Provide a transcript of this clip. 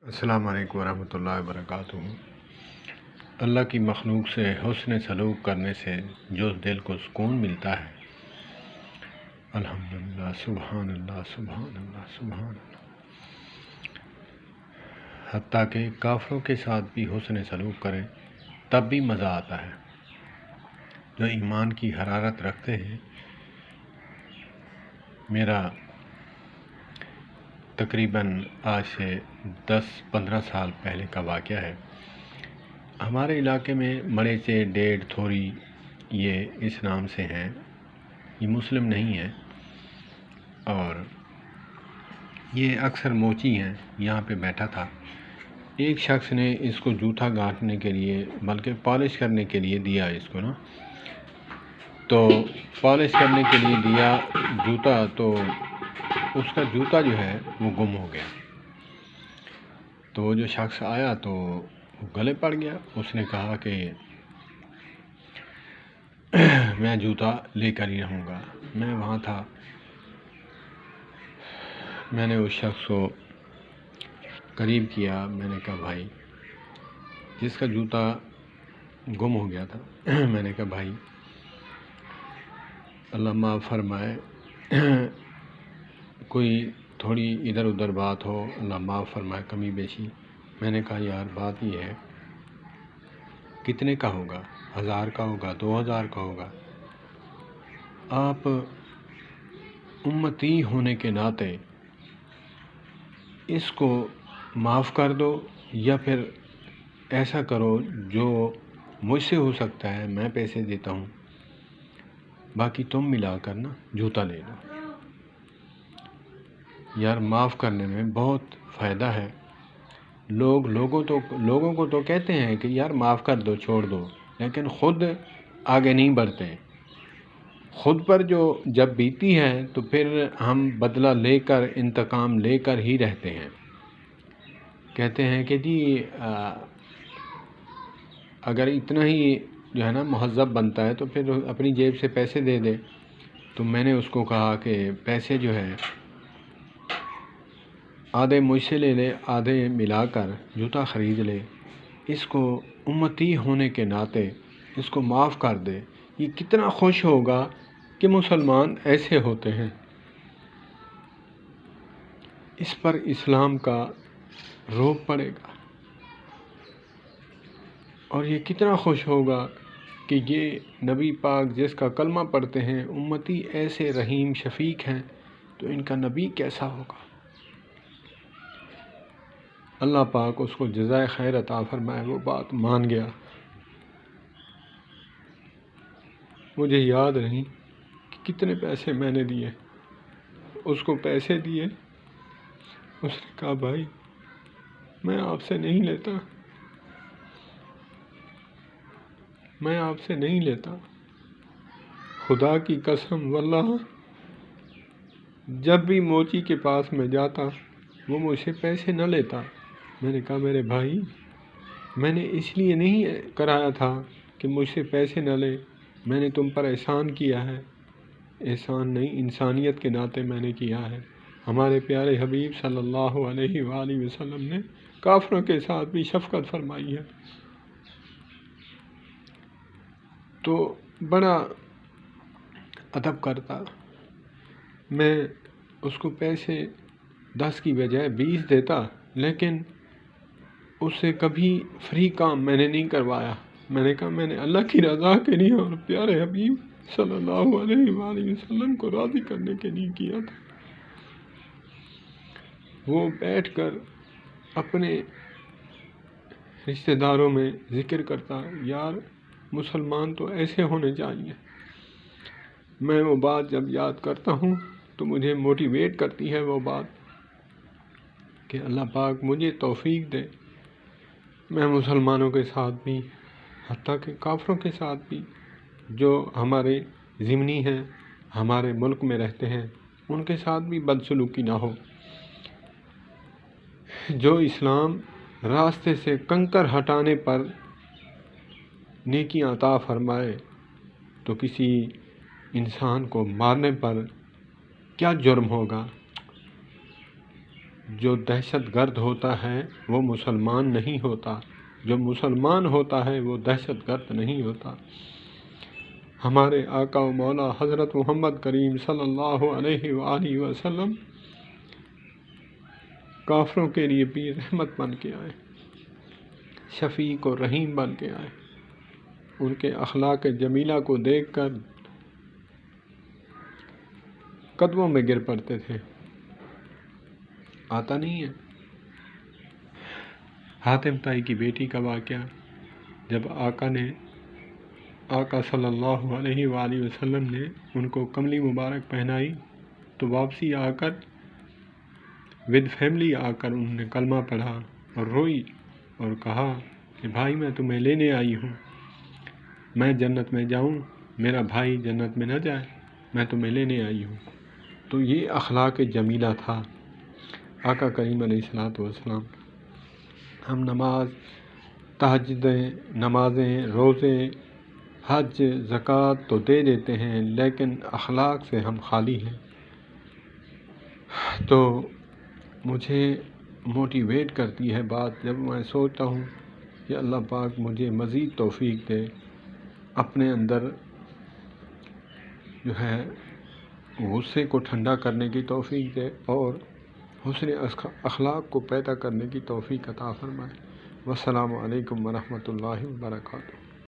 السلام علیکم ورحمۃ اللہ وبرکاتہ۔ اللہ کی مخلوق سے حسن سلوک کرنے سے جو دل کو سکون ملتا ہے، الحمدللہ، سبحان اللہ، سبحان اللہ، سبحان اللہ۔ حتیٰ کہ کافروں کے ساتھ بھی حسن سلوک کریں تب بھی مزہ آتا ہے۔ جو ایمان کی حرارت رکھتے ہیں، میرا تقریباً آج سے 10-15 سال پہلے کا واقعہ ہے۔ ہمارے علاقے میں مڑے سے ڈیڑھ تھوری یہ اس نام سے ہیں، یہ مسلم نہیں ہے اور یہ اکثر موچی ہیں۔ یہاں پہ بیٹھا تھا، ایک شخص نے اس کو جوتا گانٹنے کے لیے بلکہ پالش کرنے کے لیے دیا اس کو تو پالش کرنے کے لیے دیا جوتا، تو اس کا جوتا جو ہے وہ گم ہو گیا۔ تو وہ جو شخص آیا تو وہ گلے پڑ گیا۔ اس نے کہا کہ میں جوتا لے کر ہی رہوں گا۔ میں وہاں تھا، میں نے اس شخص کو قریب کیا، میں نے کہا بھائی، جس کا جوتا گم ہو گیا تھا، میں نے کہا بھائی اللہ معاف فرمائے، کوئی تھوڑی ادھر ادھر بات ہو، اللہ معاف فرمائے، کمی بیشی۔ میں نے کہا یار بات یہ ہے، کتنے کا ہوگا؟ 1000 کا ہوگا، 2000 کا ہوگا؟ آپ امتی ہونے کے ناطے اس کو معاف کر دو، یا پھر ایسا کرو جو مجھ سے ہو سکتا ہے، میں پیسے دیتا ہوں، باقی تم ملا کر جوتا لے لو۔ یار معاف کرنے میں بہت فائدہ ہے۔ لوگوں کو تو کہتے ہیں کہ یار معاف کر دو، چھوڑ دو، لیکن خود آگے نہیں بڑھتے۔ خود پر جو جب بیتی ہے تو پھر ہم بدلہ لے کر، انتقام لے کر ہی رہتے ہیں۔ کہتے ہیں کہ جی اگر اتنا ہی جو ہے مہذب بنتا ہے تو پھر اپنی جیب سے پیسے دے دے۔ تو میں نے اس کو کہا کہ پیسے جو ہے آدھے مجھ سے لے لے، آدھے ملا کر جوتا خرید لے، اس کو امتی ہونے کے ناطے اس کو معاف کر دے۔ یہ کتنا خوش ہوگا کہ مسلمان ایسے ہوتے ہیں۔ اس پر اسلام کا روب پڑے گا، اور یہ کتنا خوش ہوگا کہ یہ نبی پاک جس کا کلمہ پڑھتے ہیں، امتی ایسے رحیم شفیق ہیں، تو ان کا نبی کیسا ہوگا۔ اللہ پاک اس کو جزائے خیر عطا فرمائے۔ وہ بات مان گیا۔ مجھے یاد نہیں کہ کتنے پیسے میں نے دیے، اس کو پیسے دیے۔ اس نے کہا بھائی میں آپ سے نہیں لیتا، میں آپ سے نہیں لیتا، خدا کی قسم واللہ جب بھی موچی کے پاس میں جاتا وہ مجھ سے پیسے نہ لیتا۔ میں نے کہا میرے بھائی، میں نے اس لیے نہیں کرایا تھا کہ مجھ سے پیسے نہ لے، میں نے تم پر احسان کیا ہے۔ احسان نہیں، انسانیت کے ناطے میں نے کیا ہے۔ ہمارے پیارے حبیب صلی اللہ علیہ وآلہ وسلم نے کافروں کے ساتھ بھی شفقت فرمائی ہے۔ تو بڑا ادب کرتا، میں اس کو پیسے 10 کی بجائے 20 دیتا، لیکن اس سے کبھی فری کام میں نے نہیں کروایا۔ میں نے کہا میں نے اللہ کی رضا کے لیے اور پیارے حبیب صلی اللہ علیہ وآلہ وسلم کو راضی کرنے کے لیے کیا تھا۔ وہ بیٹھ کر اپنے رشتہ داروں میں ذکر کرتا، یار مسلمان تو ایسے ہونے چاہیے۔ میں وہ بات جب یاد کرتا ہوں تو مجھے موٹیویٹ کرتی ہے وہ بات کہ اللہ پاک مجھے توفیق دے، میں مسلمانوں کے ساتھ بھی، حتیٰ کہ کافروں کے ساتھ بھی جو ہمارے ضمنی ہیں، ہمارے ملک میں رہتے ہیں، ان کے ساتھ بھی بدسلوکی نہ ہو۔ جو اسلام راستے سے کنکر ہٹانے پر نیکیاں عطا فرمائے، تو کسی انسان کو مارنے پر کیا جرم ہوگا؟ جو دہشت گرد ہوتا ہے وہ مسلمان نہیں ہوتا، جو مسلمان ہوتا ہے وہ دہشت گرد نہیں ہوتا۔ ہمارے آقا و مولا حضرت محمد کریم صلی اللہ علیہ وآلہ وسلم کافروں کے لیے بھی رحمت بن کے آئے، شفیق و رحیم بن کے آئے۔ ان کے اخلاق جمیلہ کو دیکھ کر قدموں میں گر پڑتے تھے۔ آتا نہیں ہے حاتم طائی کی بیٹی کا واقعہ، جب آقا صلی اللہ علیہ وآلہ وسلم نے ان کو کملی مبارک پہنائی تو واپسی آ کر ود فیملی آ کر انہوں نے کلمہ پڑھا اور روئی اور کہا کہ بھائی میں تمہیں لینے آئی ہوں، میں جنت میں جاؤں، میرا بھائی جنت میں نہ جائے، میں تمہیں لینے آئی ہوں۔ تو یہ اخلاق جمیلہ تھا آقا کریم علیہ الصلوۃ والسلام۔ ہم نماز، تہجدیں، نمازیں، روزے، حج، زکوٰۃ تو دے دیتے ہیں، لیکن اخلاق سے ہم خالی ہیں۔ تو مجھے موٹیویٹ کرتی ہے بات جب میں سوچتا ہوں کہ اللہ پاک مجھے مزید توفیق دے، اپنے اندر جو ہے غصے کو ٹھنڈا کرنے کی توفیق دے اور حسن اخلاق کو پیدا کرنے کی توفیق عطا فرمائے۔ والسلام علیکم ورحمۃ اللہ وبرکاتہ۔